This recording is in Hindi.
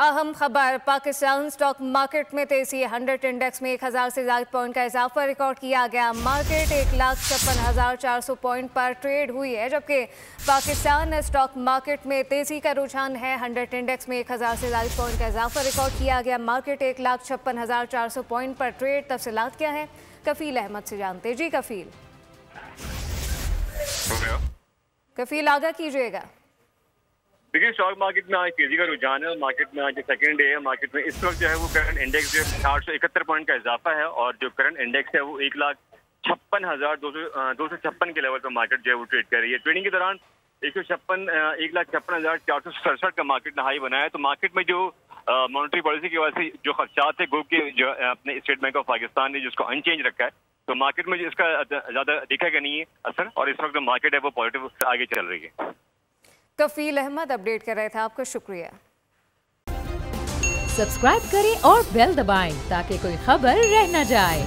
अहम खबर, पाकिस्तान स्टॉक मार्केट में तेजी। 100 इंडेक्स में 1000 से ज्यादा पॉइंट का इजाफा रिकॉर्ड किया गया। मार्केट 1,56,400 पॉइंट पर ट्रेड हुई है, जबकि पाकिस्तान स्टॉक मार्केट में तेजी का रुझान है। 100 इंडेक्स में 1000 से ज्यादा पॉइंट का इजाफा रिकॉर्ड किया गया। मार्केट 1,56,400 पॉइंट पर ट्रेड। तफसीलात क्या है, कफील अहमद से जानते। जी कफील आगा कीजिएगा। देखिए, स्टॉक मार्केट में आज तेजी का रुझान है और मार्केट में आज सेकंड डे है। मार्केट में इस वक्त जो है वो करंट इंडेक्स जो है 871 पॉइंट का इजाफा है और जो करंट इंडेक्स है वो 1,56,256 के लेवल पर मार्केट जो है वो ट्रेड कर रही है। ट्रेडिंग के दौरान 1,56,467 का मार्केट हाई बनाया है। तो मार्केट में जो मॉनेटरी पॉलिसी की वजह से जो खदशात है गो के जो अपने स्टेट बैंक ऑफ पाकिस्तान ने जिसको अनचेंज रखा है, तो मार्केट में इसका ज्यादा दिखेगा नहीं है असर और इस वक्त मार्केट है वो पॉजिटिव आगे चल रही है। कफील अहमद अपडेट कर रहे थे, आपका शुक्रिया। सब्सक्राइब करें और बेल दबाएं ताकि कोई खबर रह न जाए।